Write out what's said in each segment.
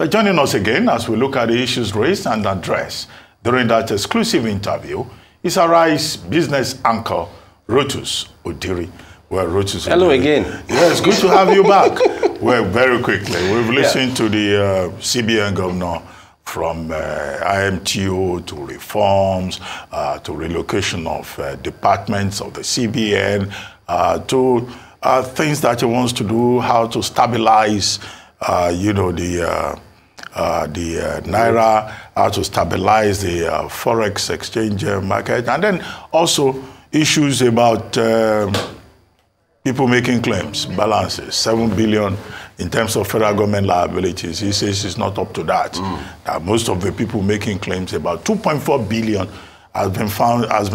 But joining us again as we look at the issues raised and addressed during that exclusive interview is Arise business anchor, Rotus Odiri. Well, Rotus Hello Odiri. again. Yeah, it's good to have you back. Well, very quickly, we've listened to the CBN governor from IMTO to reforms, to relocation of departments of the CBN, to things that he wants to do, how to stabilize, the Naira, how to stabilize the Forex exchange market, and then also issues about people making claims, balances, 7 billion in terms of federal government liabilities. He says it's not up to that. Most of the people making claims, about 2.4 billion, has been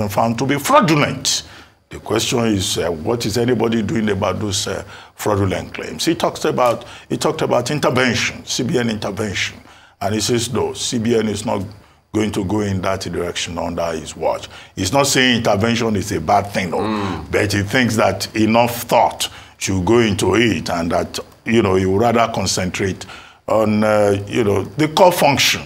found to be fraudulent. The question is, what is anybody doing about those fraudulent claims? He talked about intervention, CBN intervention, and he says no, CBN is not going to go in that direction under his watch. He's not saying intervention is a bad thing, but he thinks that enough thought should go into it, and that he would rather concentrate on the core function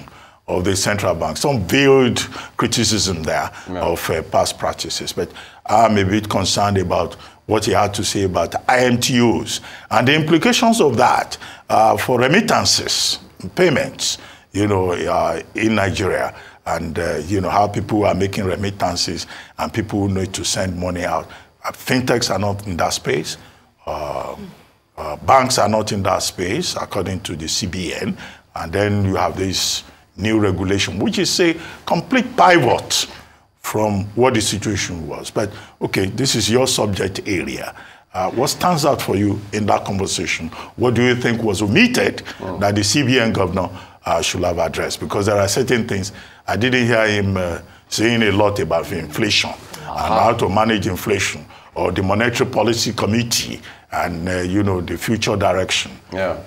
of the central bank. Some veiled criticism there of past practices, but I'm a bit concerned about what he had to say about IMTOs and the implications of that for remittances, payments, in Nigeria, and how people are making remittances and people need to send money out. Fintechs are not in that space. Banks are not in that space, according to the CBN. And then you have this new regulation, which is a complete pivot from what the situation was. But, okay, this is your subject area. What stands out for you in that conversation? What do you think was omitted that the CBN governor should have addressed? Because there are certain things, I didn't hear him saying a lot about inflation and how to manage inflation, or the Monetary Policy Committee and, the future direction. Yeah.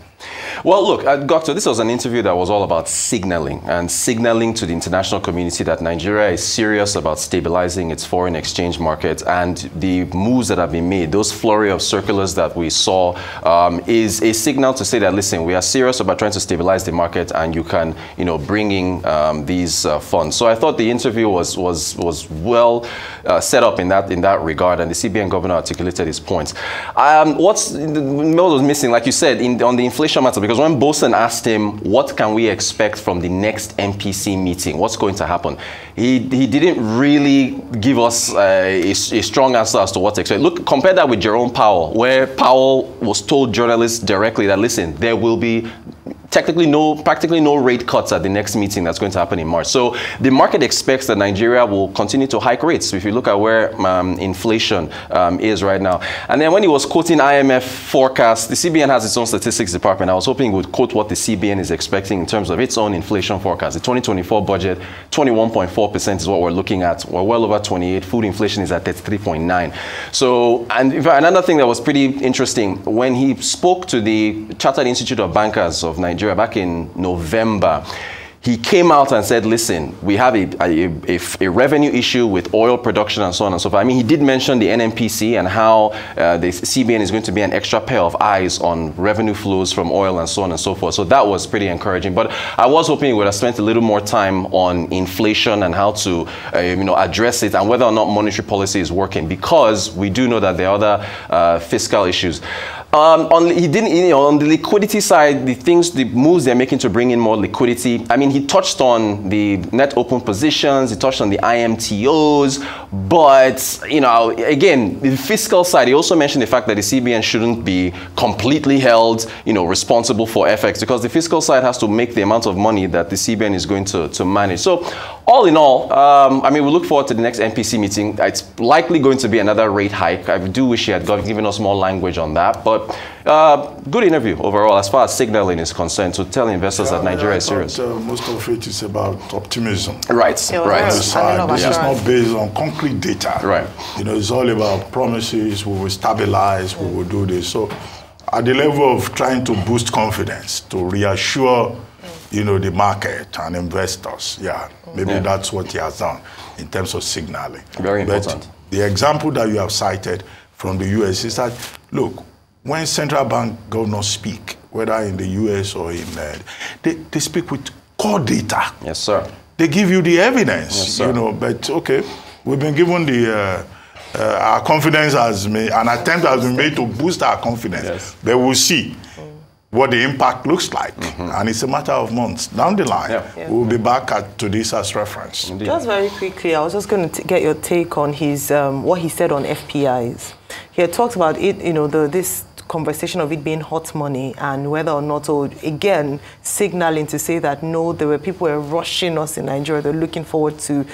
Well, look, Gokto, this was an interview that was all about signaling to the international community that Nigeria is serious about stabilizing its foreign exchange market, and the moves that have been made, those flurry of circulars that we saw, is a signal to say that, listen, we are serious about trying to stabilize the market, and you can, bring in these funds. So I thought the interview was well set up in that regard, and the CBN governor articulated his points. What was missing, like you said, on the inflation matter, because when Boson asked him, what can we expect from the next MPC meeting? What's going to happen? He didn't really give us a strong answer as to what to expect. Look, compare that with Jerome Powell, where Powell was told journalists directly that, listen, there will be practically no rate cuts at the next meeting that's going to happen in March. So the market expects that Nigeria will continue to hike rates. If you look at where inflation is right now. And then when he was quoting IMF forecasts, the CBN has its own statistics department. I was hoping he would quote what the CBN is expecting in terms of its own inflation forecast. The 2024 budget, 21.4% is what we're looking at. We're well over 28. Food inflation is at 33.9. So, and another thing that was pretty interesting, when he spoke to the Chartered Institute of Bankers of Nigeria back in November, he came out and said, listen, we have a revenue issue with oil production and so on and so forth. I mean, he did mention the NNPC and how the CBN is going to be an extra pair of eyes on revenue flows from oil and so on and so forth. So that was pretty encouraging. But I was hoping he would have spent a little more time on inflation and how to address it, and whether or not monetary policy is working, because we do know that there are other fiscal issues. On the liquidity side, the moves they're making to bring in more liquidity. I mean, he touched on the net open positions, he touched on the IMTOs, but again, the fiscal side, he also mentioned the fact that the CBN shouldn't be completely held, responsible for FX, because the fiscal side has to make the amount of money that the CBN is going to manage. So, all in all, I mean, we look forward to the next MPC meeting. It's likely going to be another rate hike. I do wish he had given us more language on that, but good interview overall as far as signaling is concerned, to tell investors that Nigeria is serious. Most of it is about optimism. Right, right. This is not based on concrete data. Right. It's all about promises. We will stabilize. We will do this. So, at the level of trying to boost confidence, to reassure the market and investors. Maybe that's what he has done in terms of signaling. Very important. But the example that you have cited from the US is that, look, when central bank governors speak, whether in the US or in, they speak with core data. Yes, sir. They give you the evidence, yes, sir. you know, but okay, we've been given the, our confidence has made, an attempt has been made to boost our confidence, yes. but we'll see what the impact looks like. And it's a matter of months down the line. We'll be back to this as reference. Indeed. Just very quickly, I was just going to get your take on his, what he said on FPIs. He had talked about it, you know, this conversation of it being hot money and whether or not, or again, signaling to say that no, there were people who were rushing us in Nigeria. They're looking forward to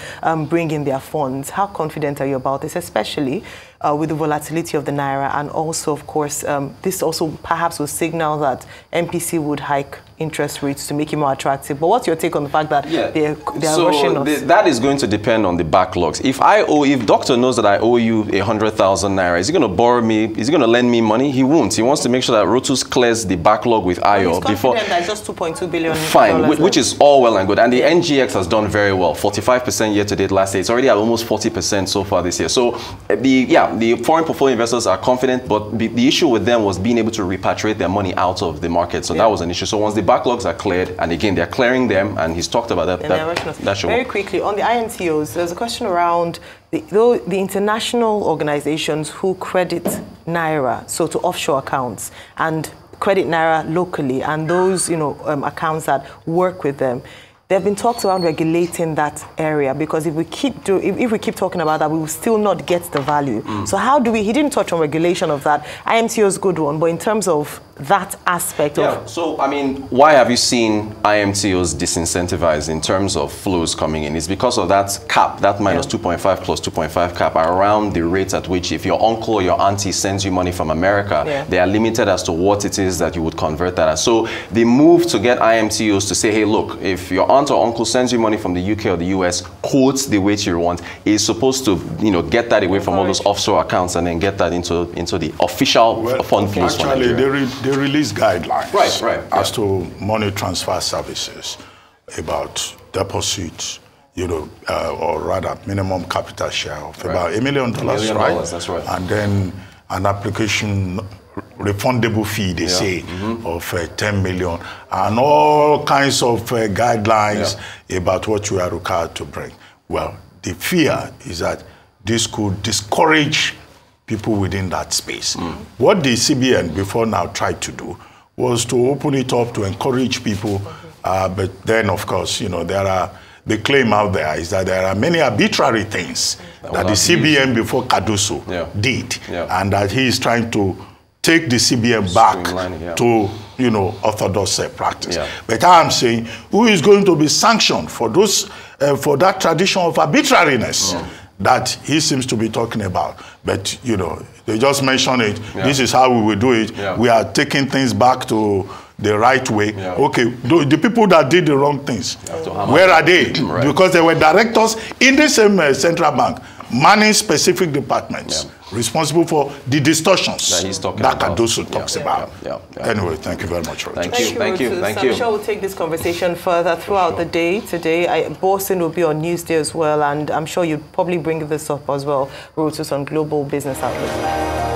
bringing their funds. How confident are you about this, especially with the volatility of the Naira? And also, of course, this also perhaps will signal that MPC would hike interest rates to make it more attractive. But what's your take on the fact that they're rushing us? That is going to depend on the backlogs. If doctor knows that I owe you 100,000 Naira, is he going to borrow me? Is he going to lend me money? He won't. He wants to make sure that Rotus clears the backlog with IO before. That's just 2.2 billion. Fine, which is all well and good. And the NGX has done very well. 45% year to date last year. It's already at almost 40% so far this year. So the foreign portfolio investors are confident, but the issue with them was being able to repatriate their money out of the market. So that was an issue. So once the backlogs are cleared, and again, they're clearing them, and he's talked about that. That should very quickly, on the IMTOs, there's a question around the international organizations who credit Naira, so to offshore accounts, and credit Naira locally, and those accounts that work with them. There have been talks around regulating that area, because if we keep talking about that, we will still not get the value. So how do we? He didn't touch on regulation of that. IMTO is a good one, but in terms of that aspect of... So, I mean, why have you seen IMTOs disincentivize in terms of flows coming in? It's because of that cap, that minus 2.5 plus 2.5 cap around the rate at which if your uncle or your auntie sends you money from America, they are limited as to what it is that you would convert that as. So the move to get IMTOs to say, hey, look, if your aunt or uncle sends you money from the UK or the US, quotes the weight you want, is supposed to, get that away from all those offshore accounts and then get that into the official fund flows for Nigeria. They release guidelines as to money transfer services about deposits, or rather minimum capital share of about $1 million, right? That's right. And then an application refundable fee, they say, of 10 million, and all kinds of guidelines about what you are required to bring. Well, the fear is that this could discourage people within that space. What the CBN before now tried to do was to open it up to encourage people, but then of course, the claim out there is that there are many arbitrary things that the CBN before Cardoso did, and that he is trying to take the CBN back to orthodox practice. But I'm saying, who is going to be sanctioned for those for that tradition of arbitrariness that he seems to be talking about? But they just mention it. This is how we will do it. We are taking things back to the right way. Okay, the people that did the wrong things, where are they? Because they were directors in the same central bank, manning specific departments, responsible for the distortions that Cardoso talks about. Anyway, thank you very much, Rotus. Thank you. I'm sure we'll take this conversation further throughout the day. Today, Boston will be on Newsday as well, and I'm sure you'll probably bring this up as well, Rotus, on Global Business Outlook.